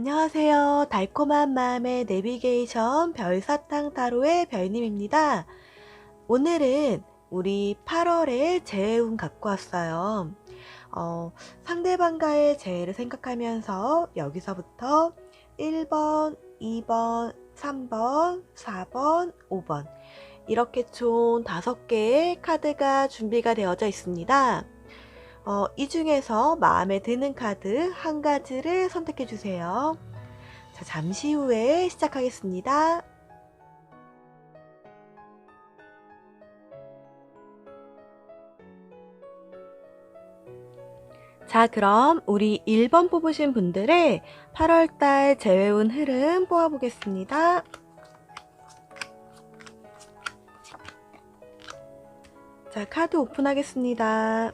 안녕하세요. 달콤한 마음의 내비게이션 별사탕 타로의 별님입니다. 오늘은 우리 8월의 재해운 갖고 왔어요. 상대방과의 재해를 생각하면서 여기서부터 1번, 2번, 3번, 4번, 5번 이렇게 총 5개의 카드가 준비가 되어져 있습니다. 이 중에서 마음에 드는 카드 한 가지를 선택해 주세요. 자, 잠시 후에 시작하겠습니다. 자, 그럼 우리 1번 뽑으신 분들의 8월달 재회운 흐름 뽑아보겠습니다. 자, 카드 오픈하겠습니다.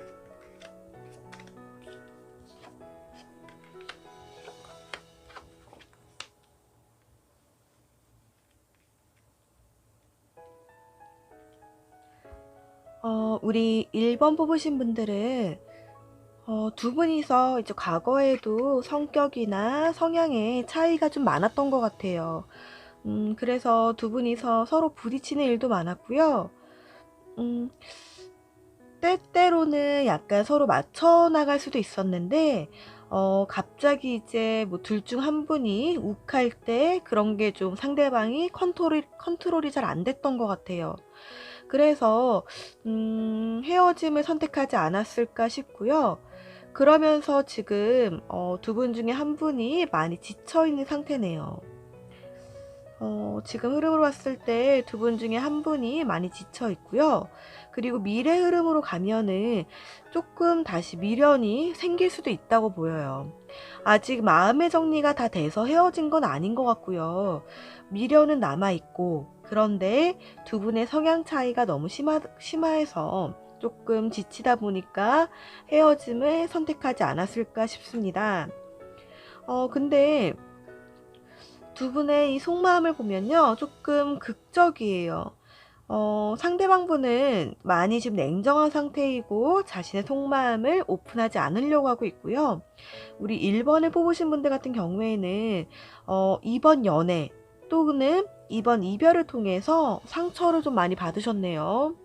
우리 1번 뽑으신 분들은 두 분이서 이제 과거에도 성격이나 성향에 차이가 좀 많았던 것 같아요. 그래서 두 분이서 서로 부딪히는 일도 많았고요. 때때로는 약간 서로 맞춰 나갈 수도 있었는데, 갑자기 이제 뭐 둘 중 한 분이 욱할 때 그런 게 좀 상대방이 컨트롤이 잘 안 됐던 것 같아요. 그래서, 헤어짐을 선택하지 않았을까 싶고요. 그러면서 지금, 두 분 중에 한 분이 많이 지쳐있는 상태네요. 지금 흐름으로 봤을 때 두 분 중에 한 분이 많이 지쳐 있고요. 그리고 미래 흐름으로 가면은 조금 다시 미련이 생길 수도 있다고 보여요. 아직 마음의 정리가 다 돼서 헤어진 건 아닌 것 같고요. 미련은 남아 있고, 그런데 두 분의 성향 차이가 너무 심해서 조금 지치다 보니까 헤어짐을 선택하지 않았을까 싶습니다. 근데 두 분의 이 속마음을 보면요, 조금 극적이에요. 상대방 분은 많이 지금 냉정한 상태이고 자신의 속마음을 오픈하지 않으려고 하고 있고요. 우리 1번을 뽑으신 분들 같은 경우에는 이번 연애 또는 이번 이별을 통해서 상처를 좀 많이 받으셨네요.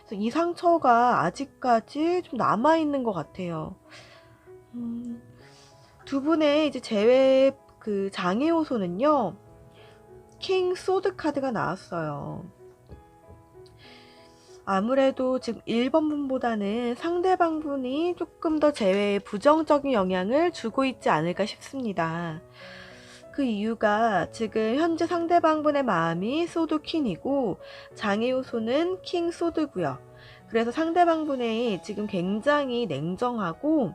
그래서 이 상처가 아직까지 좀 남아있는 것 같아요. 두 분의 이제 재회 그 장애 요소는요, 킹 소드 카드가 나왔어요. 아무래도 지금 1번 분보다는 상대방 분이 조금 더 재회에 부정적인 영향을 주고 있지 않을까 싶습니다. 그 이유가 지금 현재 상대방 분의 마음이 소드 퀸이고 장애 요소는 킹 소드고요. 그래서 상대방 분이 지금 굉장히 냉정하고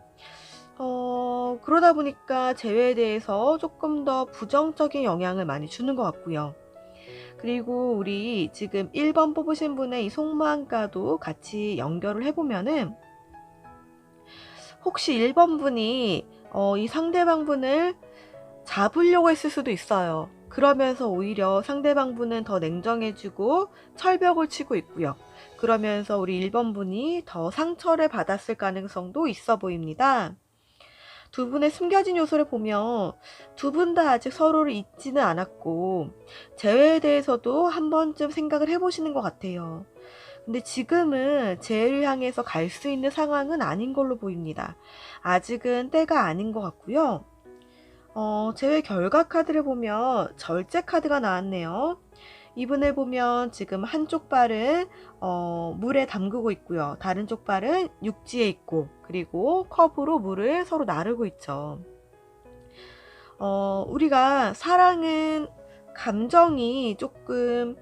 그러다 보니까 재회에 대해서 조금 더 부정적인 영향을 많이 주는 것 같고요. 그리고 우리 지금 1번 뽑으신 분의 이 속마음과도 같이 연결을 해보면은 혹시 1번 분이 이 상대방 분을 잡으려고 했을 수도 있어요. 그러면서 오히려 상대방 분은 더 냉정해지고 철벽을 치고 있고요. 그러면서 우리 1번 분이 더 상처를 받았을 가능성도 있어 보입니다. 두 분의 숨겨진 요소를 보면 두 분 다 아직 서로를 잊지는 않았고 재회에 대해서도 한 번쯤 생각을 해보시는 것 같아요. 근데 지금은 재회를 향해서 갈 수 있는 상황은 아닌 걸로 보입니다. 아직은 때가 아닌 것 같고요. 재회 결과 카드를 보면 절제 카드가 나왔네요. 이분을 보면 지금 한쪽 발은 물에 담그고 있고요. 다른 쪽 발은 육지에 있고, 그리고 컵으로 물을 서로 나르고 있죠. 우리가 사랑은 감정이 조금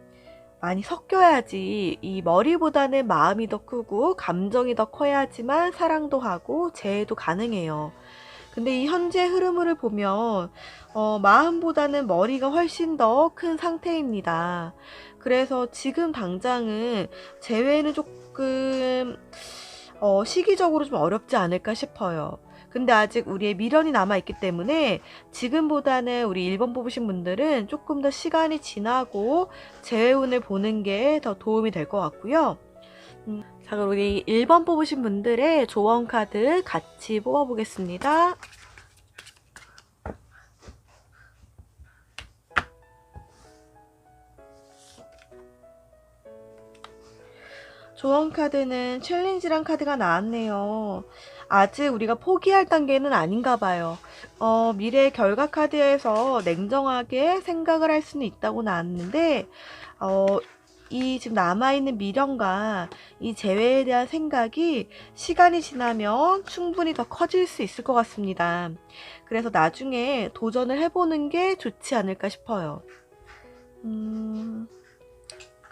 많이 섞여야지, 이 머리보다는 마음이 더 크고 감정이 더 커야지만 사랑도 하고 재해도 가능해요. 근데 이 현재 흐름을 보면 마음보다는 머리가 훨씬 더 큰 상태입니다. 그래서 지금 당장은 재회는 조금 시기적으로 좀 어렵지 않을까 싶어요. 근데 아직 우리의 미련이 남아있기 때문에 지금보다는 우리 1번 뽑으신 분들은 조금 더 시간이 지나고 재회운을 보는 게 더 도움이 될 것 같고요. 자, 그럼 우리 1번 뽑으신 분들의 조언 카드 같이 뽑아보겠습니다. 조언 카드는 챌린지란 카드가 나왔네요. 아직 우리가 포기할 단계는 아닌가 봐요. 미래 결과 카드에서 냉정하게 생각을 할 수는 있다고 나왔는데, 어, 이 지금 남아있는 미련과 이 재회에 대한 생각이 시간이 지나면 충분히 더 커질 수 있을 것 같습니다. 그래서 나중에 도전을 해보는 게 좋지 않을까 싶어요.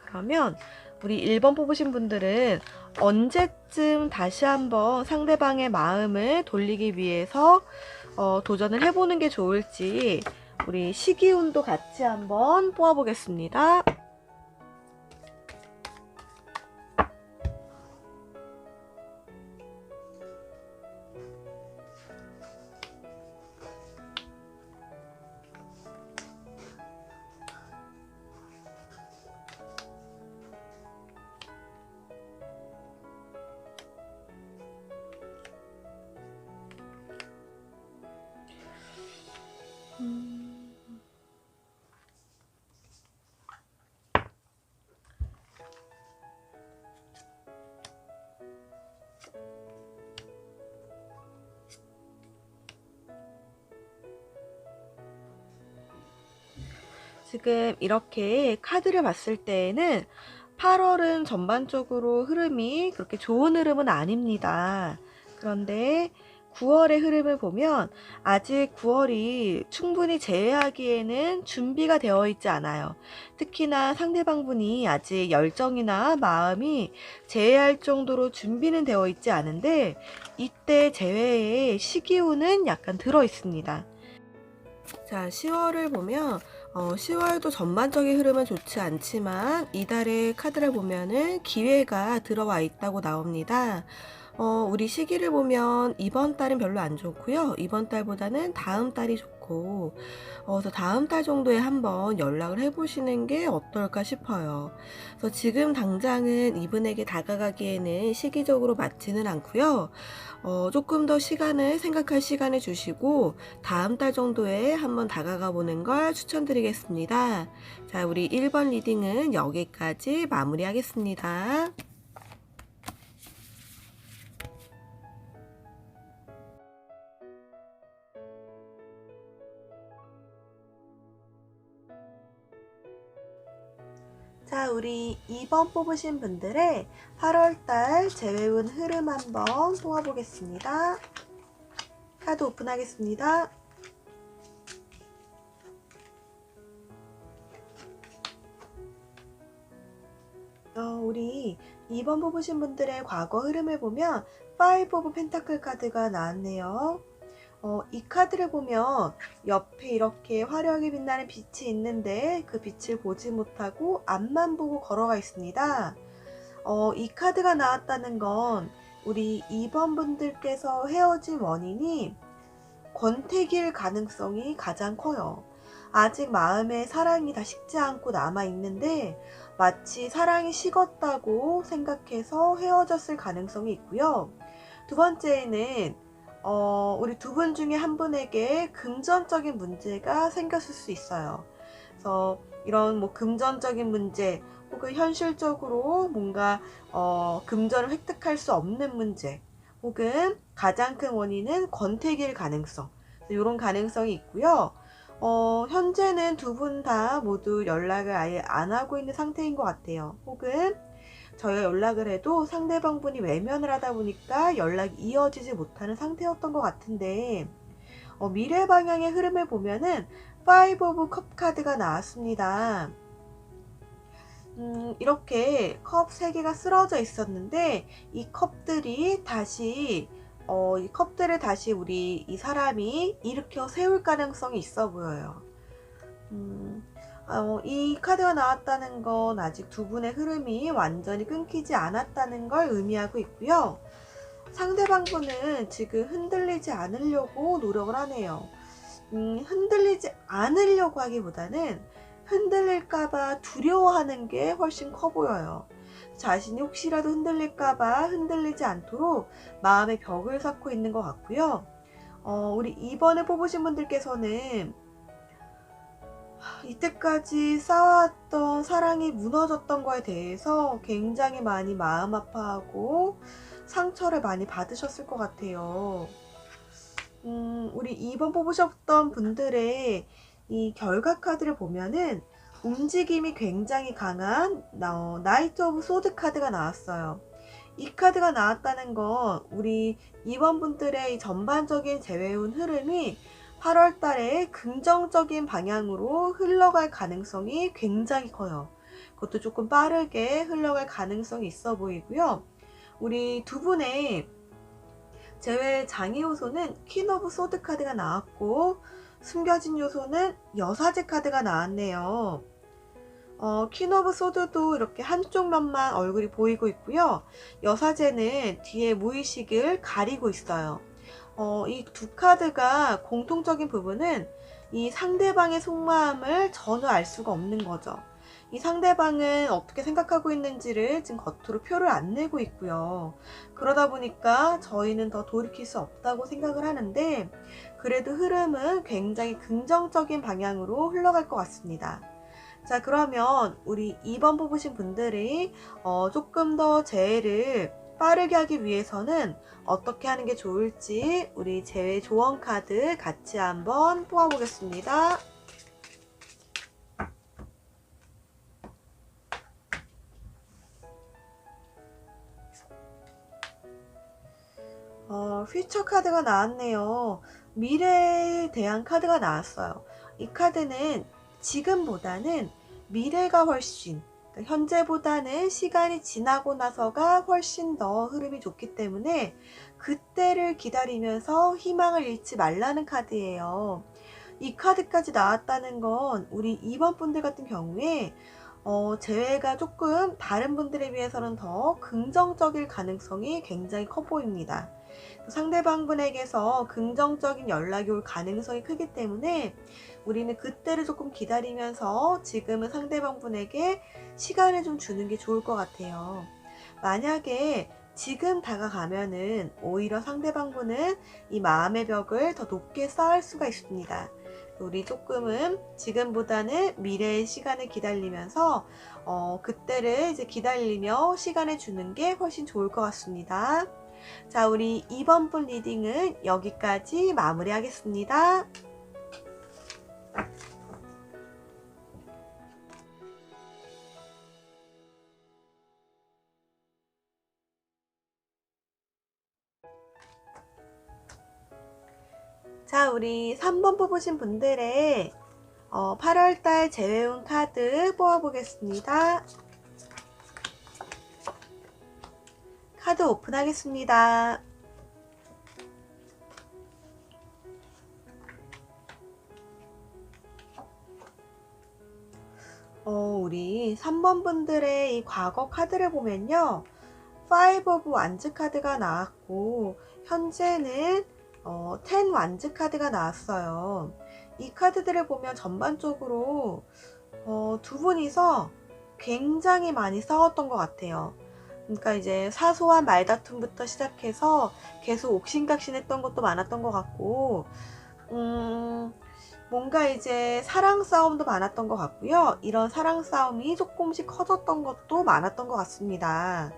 그러면 우리 1번 뽑으신 분들은 언제쯤 다시 한번 상대방의 마음을 돌리기 위해서 도전을 해보는 게 좋을지 우리 시기운도 같이 한번 뽑아보겠습니다. 지금 이렇게 카드를 봤을 때에는 8월은 전반적으로 흐름이 그렇게 좋은 흐름은 아닙니다. 그런데 9월의 흐름을 보면 아직 9월이 충분히 재회하기에는 준비가 되어 있지 않아요. 특히나 상대방분이 아직 열정이나 마음이 재회할 정도로 준비는 되어 있지 않은데 이때 재회의 시기운은 약간 들어 있습니다. 자, 10월을 보면 10월도 전반적인 흐름은 좋지 않지만 이달의 카드를 보면은 기회가 들어와 있다고 나옵니다. 우리 시기를 보면 이번 달은 별로 안 좋고요. 이번 달보다는 다음 달이 좋고, 그래서 다음 달 정도에 한번 연락을 해보시는 게 어떨까 싶어요. 그래서 지금 당장은 이분에게 다가가기에는 시기적으로 맞지는 않고요. 조금 더 시간을 생각할 시간을 주시고 다음 달 정도에 한번 다가가 보는 걸 추천드리겠습니다. 자, 우리 1번 리딩은 여기까지 마무리하겠습니다. 자, 우리 2번 뽑으신 분들의 8월달 재회운 흐름 한번 뽑아보겠습니다. 카드 오픈하겠습니다. 우리 2번 뽑으신 분들의 과거 흐름을 보면 5 오브 펜타클 카드가 나왔네요. 이 카드를 보면 옆에 이렇게 화려하게 빛나는 빛이 있는데 그 빛을 보지 못하고 앞만 보고 걸어가 있습니다. 이 카드가 나왔다는 건 우리 2번 분들께서 헤어진 원인이 권태기일 가능성이 가장 커요. 아직 마음에 사랑이 다 식지 않고 남아있는데 마치 사랑이 식었다고 생각해서 헤어졌을 가능성이 있고요. 두 번째는 우리 두 분 중에 한 분에게 금전적인 문제가 생겼을 수 있어요. 그래서 이런 뭐 금전적인 문제 혹은 현실적으로 뭔가 금전을 획득할 수 없는 문제 혹은 가장 큰 원인은 권태기일 가능성 이런 가능성이 있고요. 현재는 두 분 다 모두 연락을 아예 안 하고 있는 상태인 것 같아요. 혹은 저희가 연락을 해도 상대방 분이 외면을 하다 보니까 연락이 이어지지 못하는 상태였던 것 같은데 미래 방향의 흐름을 보면은 5 오브 컵 카드가 나왔습니다. 이렇게 컵 3개가 쓰러져 있었는데 이 컵들이 다시 이 컵들을 다시 우리 이 사람이 일으켜 세울 가능성이 있어 보여요. 이 카드가 나왔다는 건 아직 두 분의 흐름이 완전히 끊기지 않았다는 걸 의미하고 있고요. 상대방 분은 지금 흔들리지 않으려고 노력을 하네요. 흔들리지 않으려고 하기보다는 흔들릴까봐 두려워하는 게 훨씬 커 보여요. 자신이 혹시라도 흔들릴까봐 흔들리지 않도록 마음의 벽을 쌓고 있는 것 같고요. 우리 2번을 뽑으신 분들께서는 이때까지 쌓아왔던 사랑이 무너졌던 거에 대해서 굉장히 많이 마음 아파하고 상처를 많이 받으셨을 것 같아요. 우리 2번 뽑으셨던 분들의 이 결과 카드를 보면은 움직임이 굉장히 강한 나이트 오브 소드 카드가 나왔어요. 이 카드가 나왔다는 건 우리 2번 분들의 이 전반적인 재회운 흐름이 8월 달에 긍정적인 방향으로 흘러갈 가능성이 굉장히 커요. 그것도 조금 빠르게 흘러갈 가능성이 있어 보이고요. 우리 두 분의 제외 장애 요소는 퀸 오브 소드 카드가 나왔고, 숨겨진 요소는 여사제 카드가 나왔네요. 퀸 오브 소드도 이렇게 한쪽 면만 얼굴이 보이고 있고요. 여사제는 뒤에 무의식을 가리고 있어요. 이 두 카드가 공통적인 부분은 이 상대방의 속마음을 전혀 알 수가 없는 거죠. 이 상대방은 어떻게 생각하고 있는지를 지금 겉으로 표를 안 내고 있고요. 그러다 보니까 저희는 더 돌이킬 수 없다고 생각을 하는데, 그래도 흐름은 굉장히 긍정적인 방향으로 흘러갈 것 같습니다. 자, 그러면 우리 2번 뽑으신 분들이 조금 더 재해를 빠르게 하기 위해서는 어떻게 하는 게 좋을지 우리 재회 조언 카드 같이 한번 뽑아보겠습니다. 퓨처 카드가 나왔네요. 미래에 대한 카드가 나왔어요. 이 카드는 지금보다는 미래가 훨씬, 그러니까 현재보다는 시간이 지나고 나서가 훨씬 더 흐름이 좋기 때문에 그때를 기다리면서 희망을 잃지 말라는 카드예요. 이 카드까지 나왔다는 건 우리 2번 분들 같은 경우에 재회가 조금 다른 분들에 비해서는 더 긍정적일 가능성이 굉장히 커 보입니다. 상대방 분에게서 긍정적인 연락이 올 가능성이 크기 때문에 우리는 그때를 조금 기다리면서 지금은 상대방 분에게 시간을 좀 주는 게 좋을 것 같아요. 만약에 지금 다가가면은 오히려 상대방 분은 이 마음의 벽을 더 높게 쌓을 수가 있습니다. 우리 조금은 지금보다는 미래의 시간을 기다리면서 그때를 이제 기다리며 시간을 주는 게 훨씬 좋을 것 같습니다. 자, 우리 2번 분 리딩은 여기까지 마무리하겠습니다. 자, 우리 3번 뽑으신 분들의 8월달 재회운 카드 뽑아보겠습니다. 카드 오픈하겠습니다. 우리 3번 분들의 이 과거 카드를 보면요. 5 오브 완즈 카드가 나왔고, 현재는 10 완즈 카드가 나왔어요. 이 카드들을 보면 전반적으로 두 분이서 굉장히 많이 싸웠던 것 같아요. 그러니까 이제 사소한 말다툼부터 시작해서 계속 옥신각신했던 것도 많았던 것 같고, 뭔가 이제 사랑 싸움도 많았던 것 같고요. 이런 사랑 싸움이 조금씩 커졌던 것도 많았던 것 같습니다.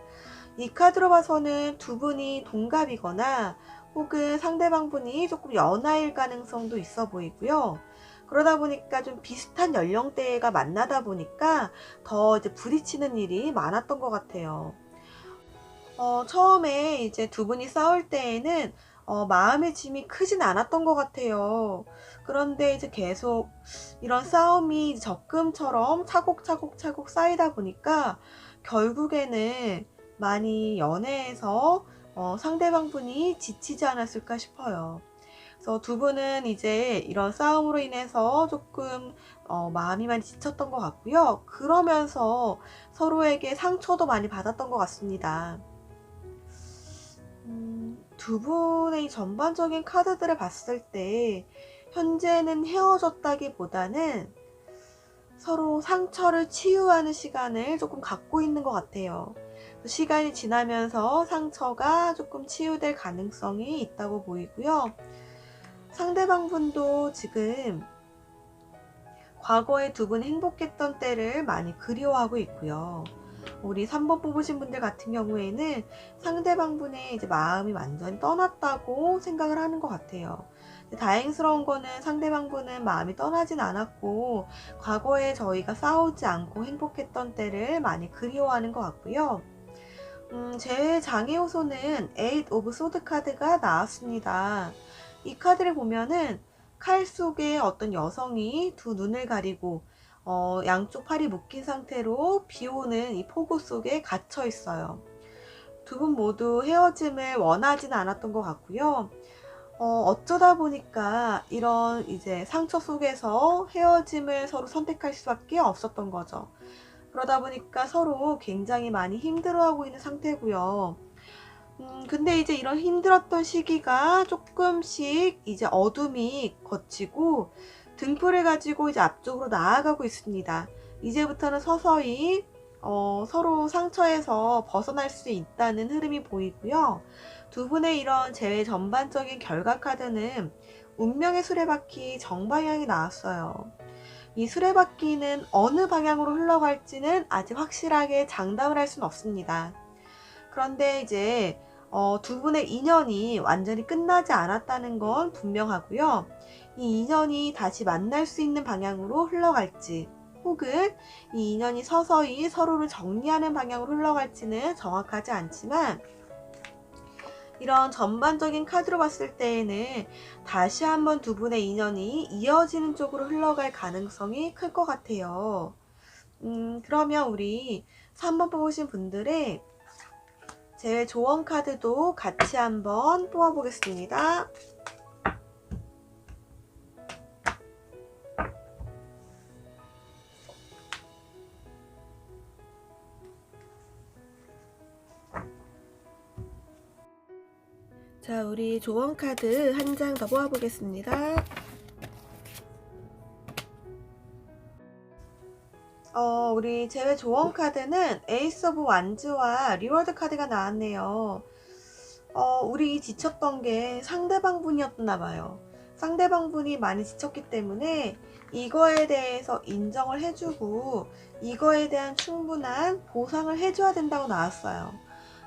이 카드로 봐서는 두 분이 동갑이거나 혹은 상대방 분이 조금 연하일 가능성도 있어 보이고요. 그러다 보니까 좀 비슷한 연령대가 만나다 보니까 더 이제 부딪히는 일이 많았던 것 같아요. 처음에 이제 두 분이 싸울 때에는 마음의 짐이 크진 않았던 것 같아요. 그런데 이제 계속 이런 싸움이 적금처럼 차곡차곡 쌓이다 보니까 결국에는 많이 연애에서 상대방 분이 지치지 않았을까 싶어요. 그래서 두 분은 이제 이런 싸움으로 인해서 조금 마음이 많이 지쳤던 것 같고요. 그러면서 서로에게 상처도 많이 받았던 것 같습니다. 두 분의 전반적인 카드들을 봤을 때 현재는 헤어졌다기보다는 서로 상처를 치유하는 시간을 조금 갖고 있는 것 같아요. 시간이 지나면서 상처가 조금 치유될 가능성이 있다고 보이고요. 상대방 분도 지금 과거에 두 분 행복했던 때를 많이 그리워하고 있고요. 우리 3번 뽑으신 분들 같은 경우에는 상대방분의 이제 마음이 완전히 떠났다고 생각을 하는 것 같아요. 다행스러운 거는 상대방분은 마음이 떠나진 않았고 과거에 저희가 싸우지 않고 행복했던 때를 많이 그리워하는 것 같고요. 제 장애 요소는 8 오브 소드 카드가 나왔습니다. 이 카드를 보면은 칼 속에 어떤 여성이 두 눈을 가리고 양쪽 팔이 묶인 상태로 비오는 이 폭우 속에 갇혀 있어요. 두 분 모두 헤어짐을 원하지는 않았던 것 같고요. 어쩌다 보니까 이런 이제 상처 속에서 헤어짐을 서로 선택할 수밖에 없었던 거죠. 그러다 보니까 서로 굉장히 많이 힘들어하고 있는 상태고요. 근데 이제 이런 힘들었던 시기가 조금씩 이제 어둠이 걷히고 등불을 가지고 이제 앞쪽으로 나아가고 있습니다. 이제부터는 서서히 서로 상처에서 벗어날 수 있다는 흐름이 보이고요. 두 분의 이런 재회 전반적인 결과 카드는 운명의 수레바퀴 정방향이 나왔어요. 이 수레바퀴는 어느 방향으로 흘러갈지는 아직 확실하게 장담을 할 수는 없습니다. 그런데 이제 두 분의 인연이 완전히 끝나지 않았다는 건 분명하고요. 이 인연이 다시 만날 수 있는 방향으로 흘러갈지 혹은 이 인연이 서서히 서로를 정리하는 방향으로 흘러갈지는 정확하지 않지만 이런 전반적인 카드로 봤을 때에는 다시 한번 두 분의 인연이 이어지는 쪽으로 흘러갈 가능성이 클 것 같아요. 그러면 우리 3번 뽑으신 분들의 제 조언 카드도 같이 한번 뽑아보겠습니다. 자, 우리 조언 카드 한 장 더 뽑아보겠습니다. 우리 제외 조언 카드는 에이스 오브 완즈와 리월드 카드가 나왔네요. 우리 지쳤던 게 상대방 분이었나 봐요. 상대방 분이 많이 지쳤기 때문에 이거에 대해서 인정을 해주고 이거에 대한 충분한 보상을 해줘야 된다고 나왔어요.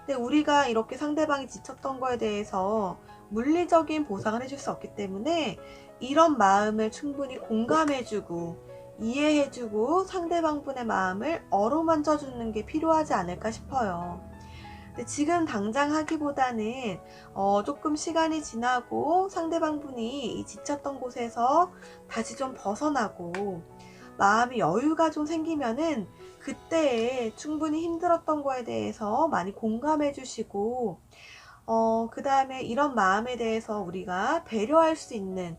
근데 우리가 이렇게 상대방이 지쳤던 거에 대해서 물리적인 보상을 해줄 수 없기 때문에 이런 마음을 충분히 공감해주고 이해해주고 상대방분의 마음을 어루만져 주는 게 필요하지 않을까 싶어요. 근데 지금 당장 하기보다는 조금 시간이 지나고 상대방분이 이 지쳤던 곳에서 다시 좀 벗어나고 마음의 여유가 좀 생기면은 그때에 충분히 힘들었던 거에 대해서 많이 공감해 주시고 그 다음에 이런 마음에 대해서 우리가 배려할 수 있는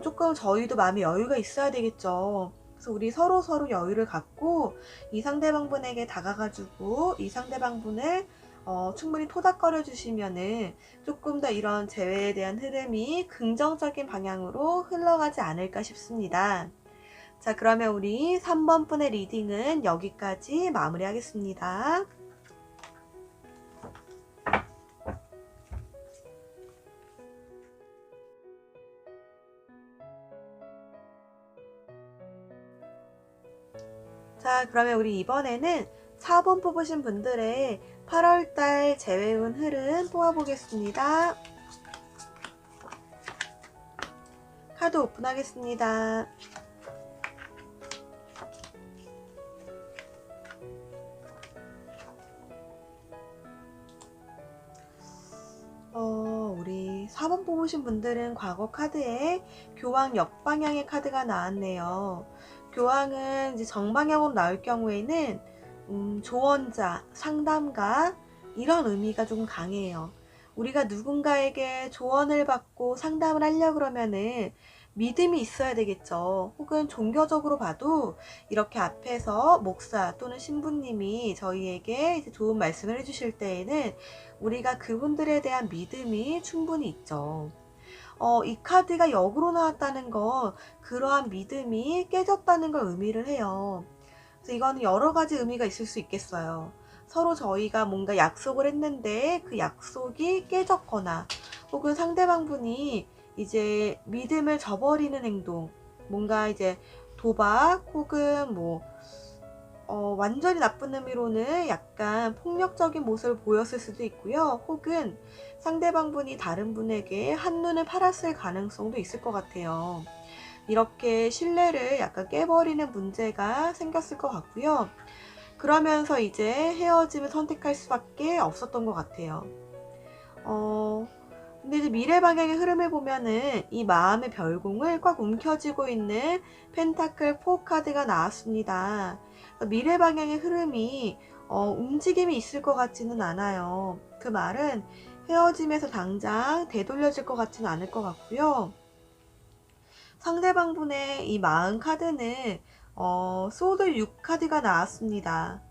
조금 저희도 마음의 여유가 있어야 되겠죠. 그래서 우리 서로 여유를 갖고 이 상대방분에게 다가가지고 이 상대방분을 충분히 토닥거려 주시면은 조금 더 이런 재회에 대한 흐름이 긍정적인 방향으로 흘러가지 않을까 싶습니다. 자, 그러면 우리 3번 분의 리딩은 여기까지 마무리하겠습니다. 자, 그러면 우리 이번에는 4번 뽑으신 분들의 8월달 재회운 흐름 뽑아보겠습니다. 카드 오픈하겠습니다. 우리 4번 뽑으신 분들은 과거 카드에 교황 역방향의 카드가 나왔네요. 교황은 이제 정방향으로 나올 경우에는 조언자, 상담가 이런 의미가 조금 강해요. 우리가 누군가에게 조언을 받고 상담을 하려고 그러면은 믿음이 있어야 되겠죠. 혹은 종교적으로 봐도 이렇게 앞에서 목사 또는 신부님이 저희에게 이제 좋은 말씀을 해주실 때에는 우리가 그분들에 대한 믿음이 충분히 있죠. 이 카드가 역으로 나왔다는 건 그러한 믿음이 깨졌다는 걸 의미를 해요. 그래서 이거는 여러 가지 의미가 있을 수 있겠어요. 서로 저희가 뭔가 약속을 했는데 그 약속이 깨졌거나 혹은 상대방 분이 이제 믿음을 저버리는 행동, 뭔가 이제 도박 혹은 완전히 나쁜 의미로는 약간 폭력적인 모습을 보였을 수도 있고요. 혹은 상대방 분이 다른 분에게 한눈을 팔았을 가능성도 있을 것 같아요. 이렇게 신뢰를 약간 깨버리는 문제가 생겼을 것 같고요. 그러면서 이제 헤어짐을 선택할 수밖에 없었던 것 같아요. 근데 이제 미래 방향의 흐름을 보면은 이 마음의 별공을 꽉 움켜쥐고 있는 펜타클 4 카드가 나왔습니다. 미래 방향의 흐름이 움직임이 있을 것 같지는 않아요. 그 말은 헤어짐에서 당장 되돌려질 것 같지는 않을 것 같고요. 상대방분의 이 마음 카드는 소드 6 카드가 나왔습니다.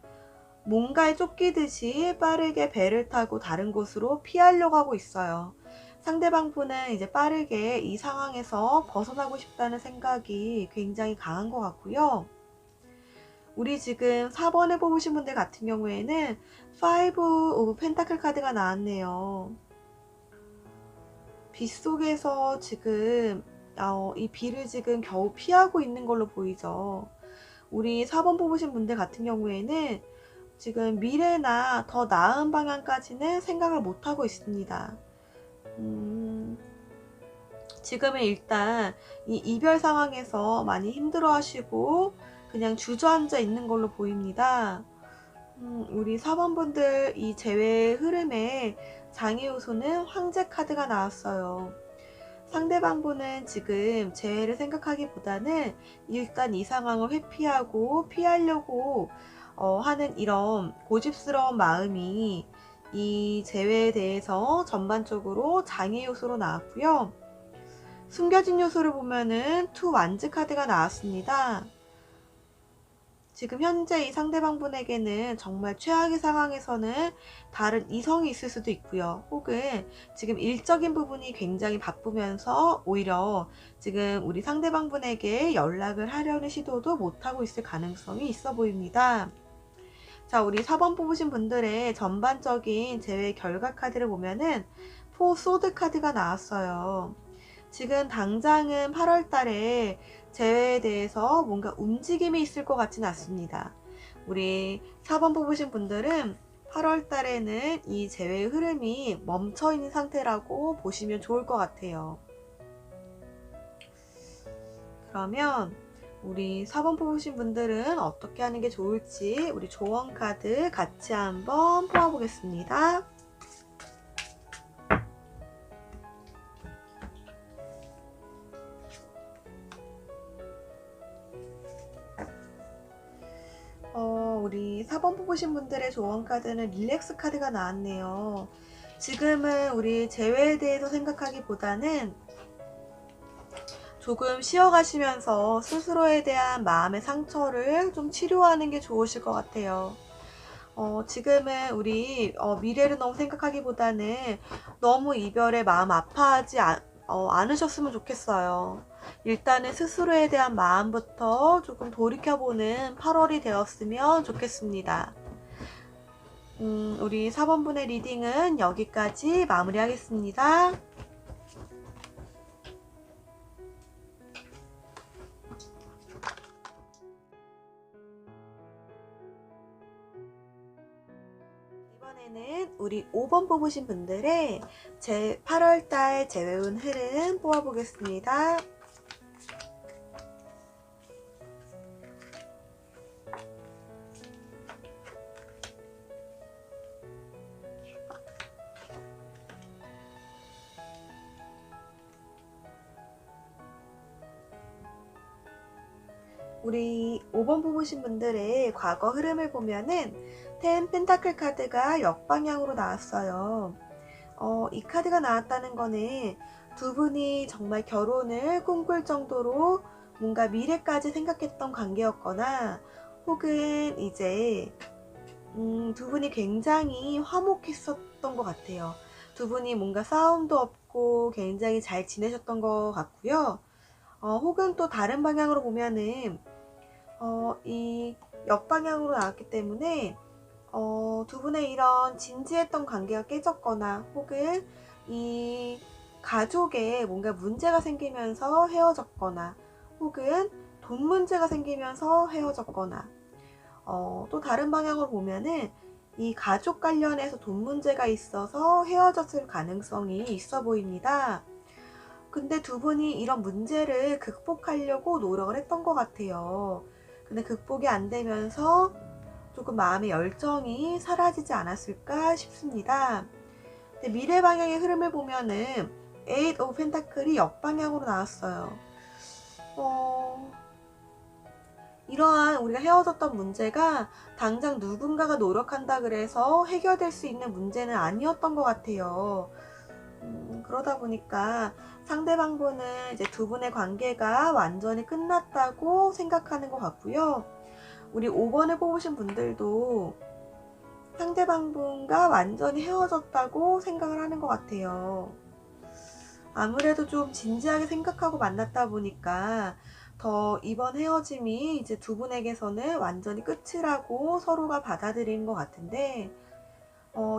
뭔가에 쫓기듯이 빠르게 배를 타고 다른 곳으로 피하려고 하고 있어요. 상대방분은 이제 빠르게 이 상황에서 벗어나고 싶다는 생각이 굉장히 강한 것 같고요. 우리 지금 4번을 뽑으신 분들 같은 경우에는 5 오브 펜타클 카드가 나왔네요. 빗속에서 지금 이 비를 지금 겨우 피하고 있는 걸로 보이죠. 우리 4번 뽑으신 분들 같은 경우에는 지금 미래나 더 나은 방향까지는 생각을 못하고 있습니다. 지금은 일단 이 이별 상황에서 많이 힘들어 하시고 그냥 주저앉아 있는 걸로 보입니다. 우리 4번 분들 이 재회의 흐름에 장애 요소는 황제 카드가 나왔어요. 상대방 분은 지금 재회를 생각하기보다는 일단 이 상황을 회피하고 피하려고 하는 이런 고집스러운 마음이 이 재회에 대해서 전반적으로 장애 요소로 나왔고요. 숨겨진 요소를 보면은 투 완즈 카드가 나왔습니다. 지금 현재 이 상대방 분에게는 정말 최악의 상황에서는 다른 이성이 있을 수도 있고요. 혹은 지금 일적인 부분이 굉장히 바쁘면서 오히려 지금 우리 상대방 분에게 연락을 하려는 시도도 못하고 있을 가능성이 있어 보입니다. 자, 우리 4번 뽑으신 분들의 전반적인 재회 결과 카드를 보면은 4 소드 카드가 나왔어요. 지금 당장은 8월 달에 재회에 대해서 뭔가 움직임이 있을 것 같지는 않습니다. 우리 4번 뽑으신 분들은 8월 달에는 이 재회의 흐름이 멈춰 있는 상태라고 보시면 좋을 것 같아요. 그러면 우리 4번 뽑으신 분들은 어떻게 하는 게 좋을지 우리 조언 카드 같이 한번 뽑아보겠습니다. 우리 4번 뽑으신 분들의 조언 카드는 릴렉스 카드가 나왔네요. 지금은 우리 재회에 대해서 생각하기보다는 조금 쉬어가시면서 스스로에 대한 마음의 상처를 좀 치료하는 게 좋으실 것 같아요. 지금은 우리 미래를 너무 생각하기보다는 너무 이별에 마음 아파하지 않으셨으면 좋겠어요. 일단은 스스로에 대한 마음부터 조금 돌이켜보는 8월이 되었으면 좋겠습니다. 우리 4번분의 리딩은 여기까지 마무리하겠습니다. 이번에는 우리 5번 뽑으신 분들의 8월달 재회운 흐름 뽑아보겠습니다. 우리 5번 뽑으신 분들의 과거 흐름을 보면은 10 펜타클 카드가 역방향으로 나왔어요. 이 카드가 나왔다는 거는 두 분이 정말 결혼을 꿈꿀 정도로 뭔가 미래까지 생각했던 관계였거나 혹은 이제 두 분이 굉장히 화목했었던 것 같아요. 두 분이 뭔가 싸움도 없고 굉장히 잘 지내셨던 것 같고요. 혹은 또 다른 방향으로 보면은 이 역방향으로 나왔기 때문에 두 분의 이런 진지했던 관계가 깨졌거나 혹은 이 가족에 뭔가 문제가 생기면서 헤어졌거나 혹은 돈 문제가 생기면서 헤어졌거나, 또 다른 방향으로 보면은 이 가족 관련해서 돈 문제가 있어서 헤어졌을 가능성이 있어 보입니다. 근데 두 분이 이런 문제를 극복하려고 노력을 했던 것 같아요. 근데 극복이 안 되면서 조금 마음의 열정이 사라지지 않았을까 싶습니다. 근데 미래 방향의 흐름을 보면은 에잇 오브 펜타클이 역방향으로 나왔어요. 이러한 우리가 헤어졌던 문제가 당장 누군가가 노력한다 그래서 해결될 수 있는 문제는 아니었던 것 같아요. 그러다 보니까 상대방분은 이제 두 분의 관계가 완전히 끝났다고 생각하는 것 같고요. 우리 5번을 뽑으신 분들도 상대방분과 완전히 헤어졌다고 생각을 하는 것 같아요. 아무래도 좀 진지하게 생각하고 만났다 보니까 더 이번 헤어짐이 이제 두 분에게서는 완전히 끝이라고 서로가 받아들이는 것 같은데,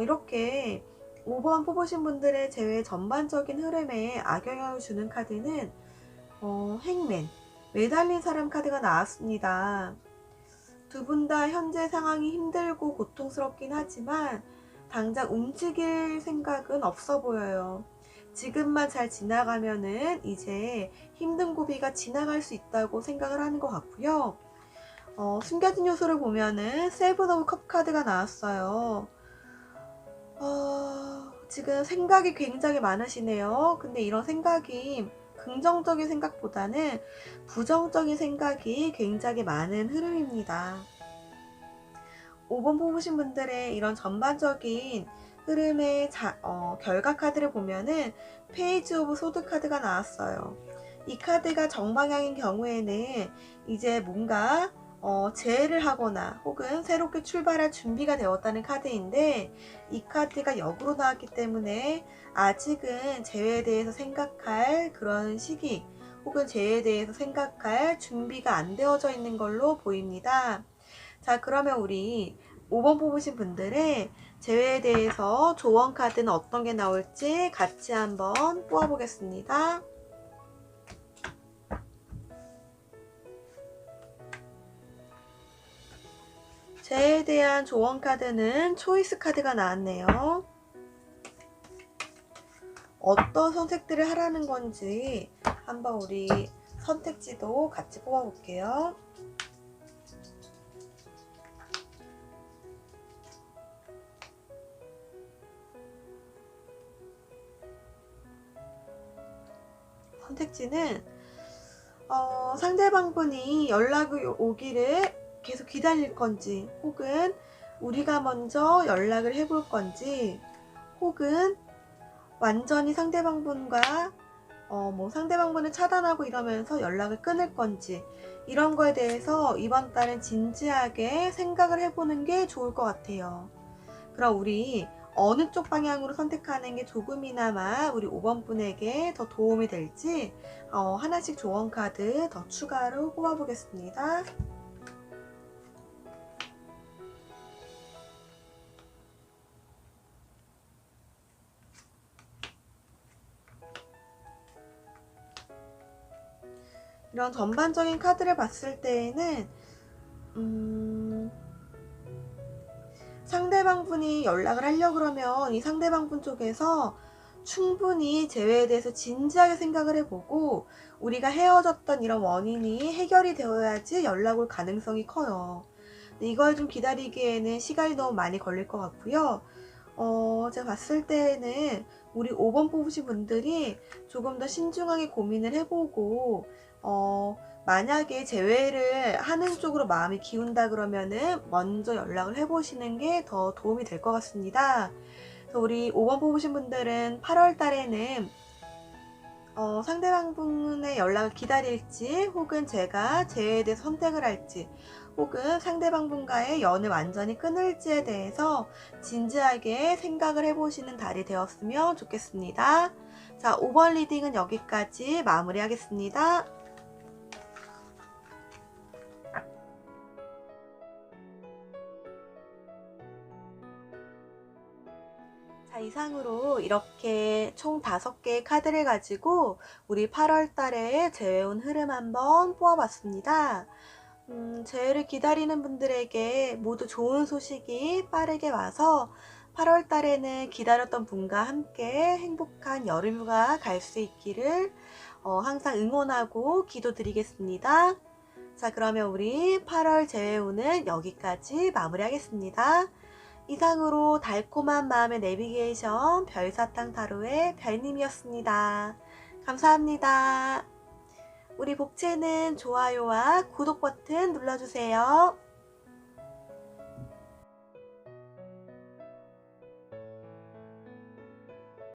이렇게 5번 뽑으신 분들의 제외 전반적인 흐름에 악영향을 주는 카드는 행맨, 매달린 사람 카드가 나왔습니다. 두 분 다 현재 상황이 힘들고 고통스럽긴 하지만 당장 움직일 생각은 없어 보여요. 지금만 잘 지나가면은 이제 힘든 고비가 지나갈 수 있다고 생각을 하는 것 같고요. 숨겨진 요소를 보면은 세븐 오브 컵 카드가 나왔어요. 지금 생각이 굉장히 많으시네요. 근데 이런 생각이 긍정적인 생각보다는 부정적인 생각이 굉장히 많은 흐름입니다. 5번 뽑으신 분들의 이런 전반적인 흐름의 결과 카드를 보면은 페이지 오브 소드 카드가 나왔어요. 이 카드가 정방향인 경우에는 이제 뭔가 재해를 하거나 혹은 새롭게 출발할 준비가 되었다는 카드인데, 이 카드가 역으로 나왔기 때문에 아직은 재회에 대해서 생각할 그런 시기 혹은 재회에 대해서 생각할 준비가 안 되어져 있는 걸로 보입니다. 자, 그러면 우리 5번 뽑으신 분들의 재회에 대해서 조언 카드는 어떤 게 나올지 같이 한번 뽑아보겠습니다. 재해에 대한 조언 카드는 초이스 카드가 나왔네요. 어떤 선택들을 하라는 건지 한번 우리 선택지도 같이 뽑아볼게요. 선택지는 상대방분이 연락이 오기를 계속 기다릴 건지, 혹은 우리가 먼저 연락을 해볼 건지, 혹은 완전히 상대방분과 상대방분을 차단하고 이러면서 연락을 끊을 건지, 이런 거에 대해서 이번 달은 진지하게 생각을 해보는 게 좋을 것 같아요. 그럼 우리 어느 쪽 방향으로 선택하는 게 조금이나마 우리 5번 분에게 더 도움이 될지 하나씩 조언 카드 더 추가로 뽑아보겠습니다. 이런 전반적인 카드를 봤을 때에는 상대방분이 연락을 하려고 그러면 이 상대방분 쪽에서 충분히 재회에 대해서 진지하게 생각을 해보고, 우리가 헤어졌던 이런 원인이 해결이 되어야지 연락 올 가능성이 커요. 근데 이걸 좀 기다리기에는 시간이 너무 많이 걸릴 것 같고요. 제가 봤을 때는 우리 5번 뽑으신 분들이 조금 더 신중하게 고민을 해보고, 만약에 재회를 하는 쪽으로 마음이 기운다 그러면은 먼저 연락을 해보시는 게 더 도움이 될 것 같습니다. 그래서 우리 5번 뽑으신 분들은 8월 달에는 상대방분의 연락을 기다릴지, 혹은 제가 재회에 대해서 선택을 할지, 혹은 상대방분과의 연을 완전히 끊을지에 대해서 진지하게 생각을 해보시는 달이 되었으면 좋겠습니다. 자, 5번 리딩은 여기까지 마무리하겠습니다. 자, 이상으로 이렇게 총 5개의 카드를 가지고 우리 8월 달에 재회운 흐름 한번 뽑아봤습니다. 재회를 기다리는 분들에게 모두 좋은 소식이 빠르게 와서 8월 달에는 기다렸던 분과 함께 행복한 여름휴가 갈 수 있기를 항상 응원하고 기도드리겠습니다. 자, 그러면 우리 8월 재회운은 여기까지 마무리하겠습니다. 이상으로 달콤한 마음의 내비게이션 별사탕 타로의 별님이었습니다. 감사합니다. 우리 복채는 좋아요와 구독 버튼 눌러주세요.